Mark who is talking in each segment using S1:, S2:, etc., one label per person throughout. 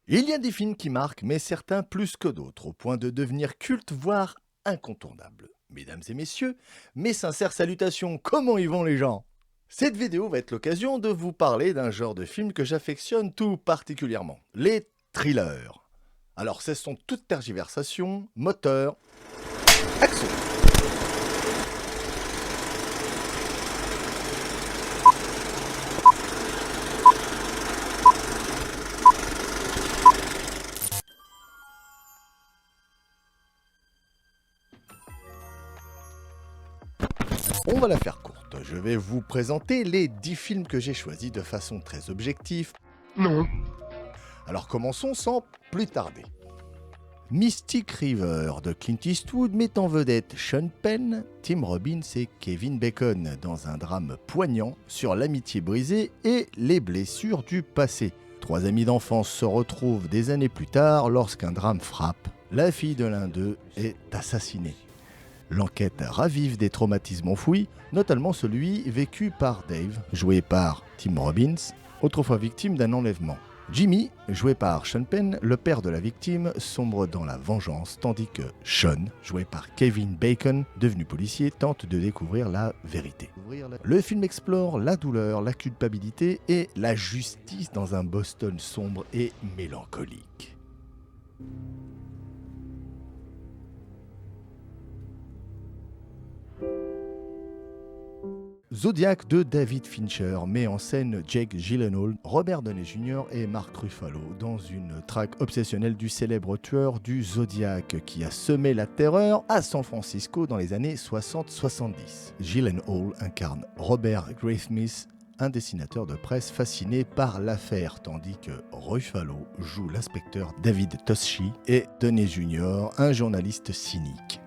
S1: Il y a des films qui marquent, mais certains plus que d'autres, au point de devenir cultes, voire incontournables. Mesdames et messieurs, mes sincères salutations, comment y vont les gens? Cette vidéo va être l'occasion de vous parler d'un genre de film que j'affectionne tout particulièrement, les thrillers. Alors cessons toute tergiversation, moteur, action. On va la faire courte, je vais vous présenter les 10 films que j'ai choisis de façon très objective.
S2: Non.
S1: Alors commençons sans plus tarder. Mystic River de Clint Eastwood met en vedette Sean Penn, Tim Robbins et Kevin Bacon dans un drame poignant sur l'amitié brisée et les blessures du passé. Trois amis d'enfance se retrouvent des années plus tard lorsqu'un drame frappe. La fille de l'un d'eux est assassinée. L'enquête ravive des traumatismes enfouis, notamment celui vécu par Dave, joué par Tim Robbins, autrefois victime d'un enlèvement. Jimmy, joué par Sean Penn, le père de la victime, sombre dans la vengeance, tandis que Sean, joué par Kevin Bacon, devenu policier, tente de découvrir la vérité. Le film explore la douleur, la culpabilité et la justice dans un Boston sombre et mélancolique. Zodiac de David Fincher met en scène Jake Gyllenhaal, Robert Downey Jr. et Mark Ruffalo dans une traque obsessionnelle du célèbre tueur du Zodiac qui a semé la terreur à San Francisco dans les années 60-70. Gyllenhaal incarne Robert Graysmith, un dessinateur de presse fasciné par l'affaire, tandis que Ruffalo joue l'inspecteur David Toschi et Downey Jr., un journaliste cynique.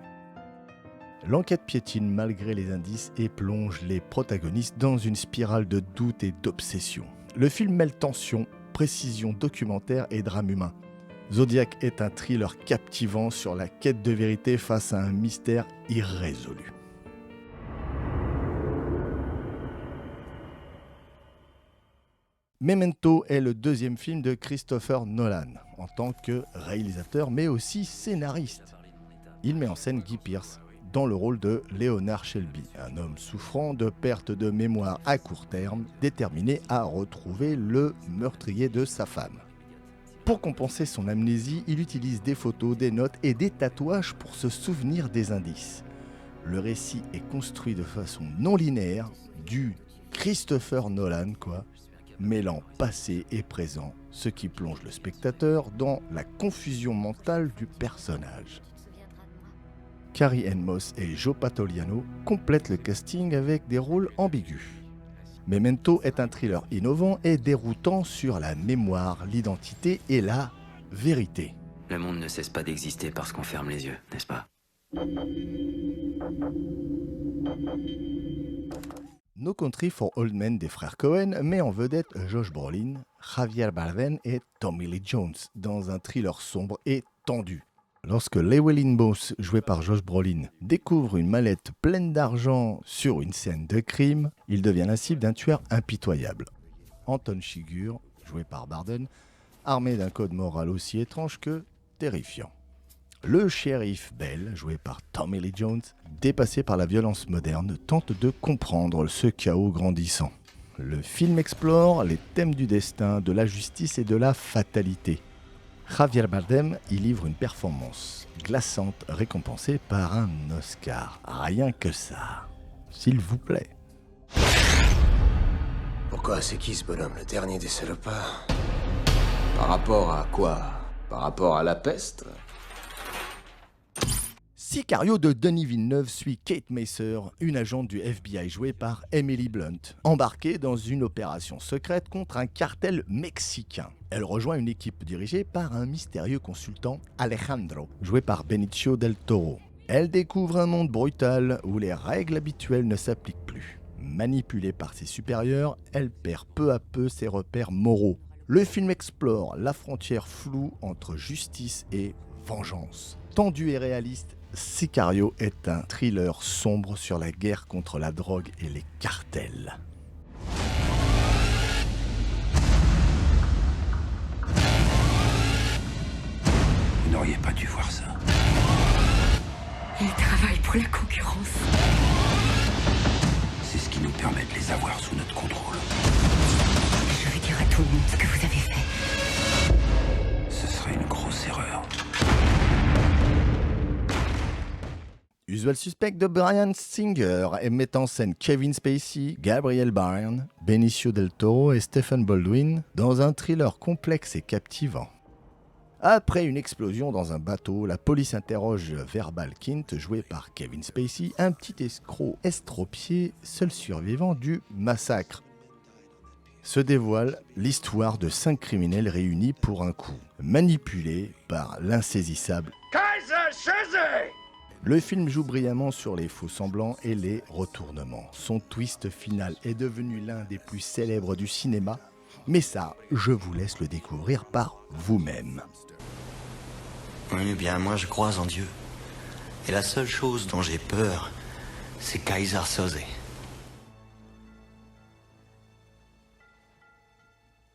S1: L'enquête piétine malgré les indices et plonge les protagonistes dans une spirale de doute et d'obsession. Le film mêle tension, précision documentaire et drame humain. Zodiac est un thriller captivant sur la quête de vérité face à un mystère irrésolu. Memento est le deuxième film de Christopher Nolan, en tant que réalisateur mais aussi scénariste. Il met en scène Guy Pearce dans le rôle de Leonard Shelby, un homme souffrant de perte de mémoire à court terme, déterminé à retrouver le meurtrier de sa femme. Pour compenser son amnésie, il utilise des photos, des notes et des tatouages pour se souvenir des indices. Le récit est construit de façon non linéaire, du Christopher Nolan, mêlant passé et présent, ce qui plonge le spectateur dans la confusion mentale du personnage. Carrie-Anne Moss et Joe Pantoliano complètent le casting avec des rôles ambigus. Memento est un thriller innovant et déroutant sur la mémoire, l'identité et la vérité.
S3: Le monde ne cesse pas d'exister parce qu'on ferme les yeux, n'est-ce pas?
S1: No Country for Old Men des frères Coen met en vedette Josh Brolin, Javier Bardem et Tommy Lee Jones dans un thriller sombre et tendu. Lorsque Llewellyn Moss, joué par Josh Brolin, découvre une mallette pleine d'argent sur une scène de crime, il devient la cible d'un tueur impitoyable. Anton Chigurh, joué par Bardem, armé d'un code moral aussi étrange que terrifiant. Le shérif Bell, joué par Tommy Lee Jones, dépassé par la violence moderne, tente de comprendre ce chaos grandissant. Le film explore les thèmes du destin, de la justice et de la fatalité. Javier Bardem y livre une performance glaçante récompensée par un Oscar. Rien que ça. S'il vous plaît.
S4: Pourquoi, c'est qui ce bonhomme, le dernier des salopards? Par rapport à quoi? Par rapport à la peste?
S1: Sicario de Denis Villeneuve suit Kate Macer, une agente du FBI jouée par Emily Blunt, embarquée dans une opération secrète contre un cartel mexicain. Elle rejoint une équipe dirigée par un mystérieux consultant, Alejandro, joué par Benicio del Toro. Elle découvre un monde brutal où les règles habituelles ne s'appliquent plus. Manipulée par ses supérieurs, elle perd peu à peu ses repères moraux. Le film explore la frontière floue entre justice et vengeance. Tendu et réaliste, Sicario est un thriller sombre sur la guerre contre la drogue et les cartels.
S2: J'aurais pas dû voir ça.
S5: Il travaille pour la concurrence.
S2: C'est ce qui nous permet de les avoir sous notre contrôle.
S5: Je vais dire à tout le monde ce que vous avez fait.
S2: Ce serait une grosse erreur.
S1: Usual Suspect de Bryan Singer et met en scène Kevin Spacey, Gabriel Byrne, Benicio del Toro et Stephen Baldwin dans un thriller complexe et captivant. Après une explosion dans un bateau, la police interroge Verbal Kint, joué par Kevin Spacey, un petit escroc estropié, seul survivant du massacre. Se dévoile l'histoire de 5 criminels réunis pour un coup, manipulés par l'insaisissable Kaiser Soze. Le film joue brillamment sur les faux-semblants et les retournements. Son twist final est devenu l'un des plus célèbres du cinéma, mais ça, je vous laisse le découvrir par vous-même.
S6: Oui, bien, moi je crois en Dieu. Et la seule chose dont j'ai peur, c'est Kaiser Soze.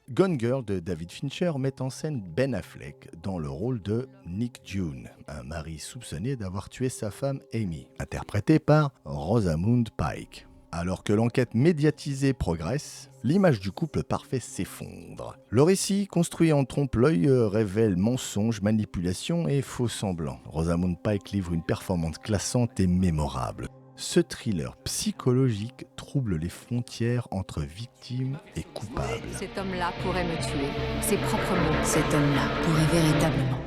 S1: Gone Girl de David Fincher met en scène Ben Affleck dans le rôle de Nick June, un mari soupçonné d'avoir tué sa femme Amy, interprétée par Rosamund Pike. Alors que l'enquête médiatisée progresse, l'image du couple parfait s'effondre. Le récit, construit en trompe-l'œil, révèle mensonges, manipulations et faux-semblants. Rosamund Pike livre une performance classante et mémorable. Ce thriller psychologique trouble les frontières entre victime et coupable.
S5: Cet homme-là pourrait me tuer. Ses propres mots. Cet homme-là pourrait véritablement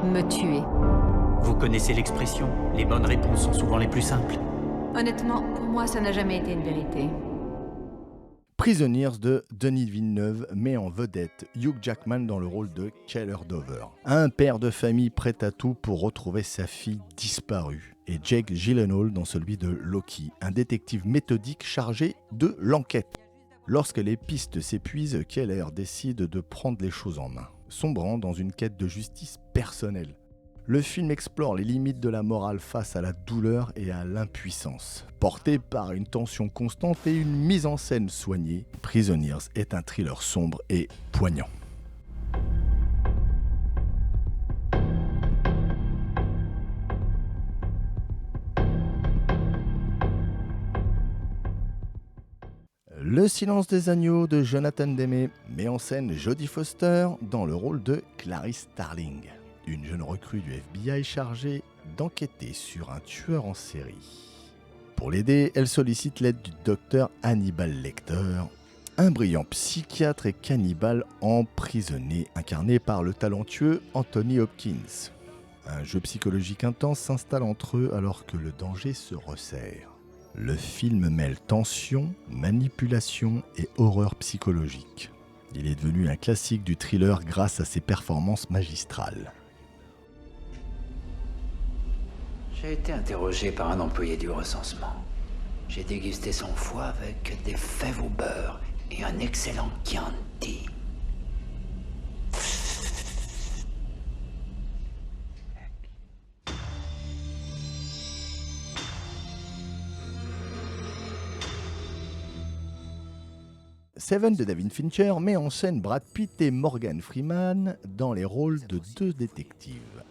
S5: me tuer.
S7: Vous connaissez l'expression, les bonnes réponses sont souvent les plus simples.
S5: Honnêtement, pour moi, ça n'a jamais été une vérité.
S1: Prisoners de Denis Villeneuve met en vedette Hugh Jackman dans le rôle de Keller Dover, un père de famille prêt à tout pour retrouver sa fille disparue, et Jake Gyllenhaal dans celui de Loki, un détective méthodique chargé de l'enquête. Lorsque les pistes s'épuisent, Keller décide de prendre les choses en main, sombrant dans une quête de justice personnelle. Le film explore les limites de la morale face à la douleur et à l'impuissance. Porté par une tension constante et une mise en scène soignée, Prisoners est un thriller sombre et poignant. Le silence des agneaux de Jonathan Demme met en scène Jodie Foster dans le rôle de Clarice Starling, une jeune recrue du FBI chargée d'enquêter sur un tueur en série. Pour l'aider, elle sollicite l'aide du docteur Hannibal Lecter, un brillant psychiatre et cannibale emprisonné, incarné par le talentueux Anthony Hopkins. Un jeu psychologique intense s'installe entre eux alors que le danger se resserre. Le film mêle tension, manipulation et horreur psychologique. Il est devenu un classique du thriller grâce à ses performances magistrales.
S3: J'ai été interrogé par un employé du recensement. J'ai dégusté son foie avec des fèves au beurre et un excellent Chianti.
S1: Seven de David Fincher met en scène Brad Pitt et Morgan Freeman dans les rôles de 2 détectives,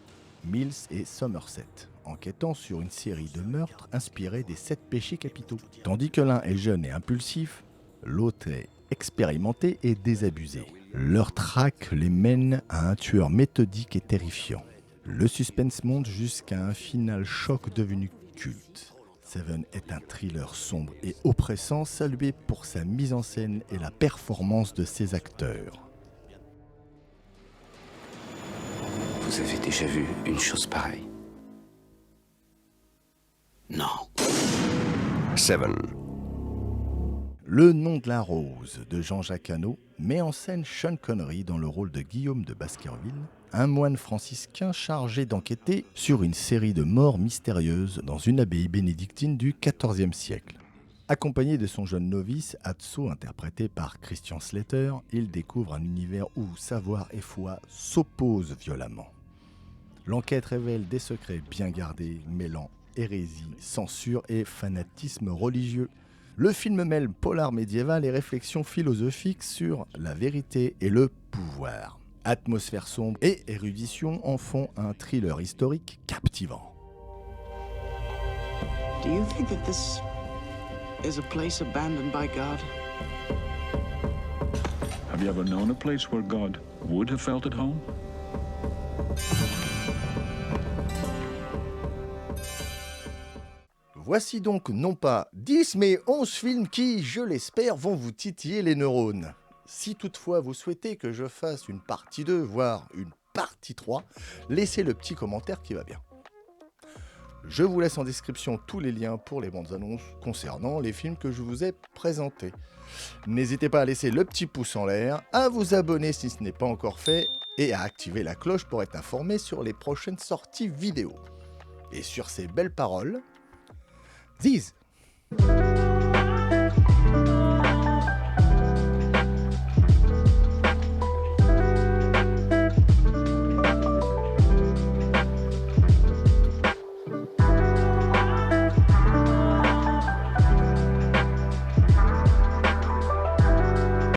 S1: Mills et Somerset, enquêtant sur une série de meurtres inspirés des 7 péchés capitaux. Tandis que l'un est jeune et impulsif, l'autre est expérimenté et désabusé. Leur traque les mène à un tueur méthodique et terrifiant. Le suspense monte jusqu'à un final choc devenu culte. Seven est un thriller sombre et oppressant, salué pour sa mise en scène et la performance de ses acteurs.
S2: Vous avez déjà vu une chose pareille?
S3: Non.
S4: Seven.
S1: Le nom de la rose de Jean-Jacques Hano met en scène Sean Connery dans le rôle de Guillaume de Baskerville, un moine franciscain chargé d'enquêter sur une série de morts mystérieuses dans une abbaye bénédictine du XIVe siècle. Accompagné de son jeune novice, Atso, interprété par Christian Slater, il découvre un univers où savoir et foi s'opposent violemment. L'enquête révèle des secrets bien gardés, mêlant hérésie, censure et fanatisme religieux. Le film mêle polar médiéval et réflexion philosophique sur la vérité et le pouvoir. Atmosphère sombre et érudition en font un thriller historique captivant.
S8: Do you think that this is a place abandoned by God?
S9: Have you ever known a place where God would have felt at home?
S1: Voici donc non pas 10 mais 11 films qui, je l'espère, vont vous titiller les neurones. Si toutefois vous souhaitez que je fasse une partie 2, voire une partie 3, laissez le petit commentaire qui va bien. Je vous laisse en description tous les liens pour les bandes annonces concernant les films que je vous ai présentés. N'hésitez pas à laisser le petit pouce en l'air, à vous abonner si ce n'est pas encore fait, et à activer la cloche pour être informé sur les prochaines sorties vidéo. Et sur ces belles paroles, Ziz!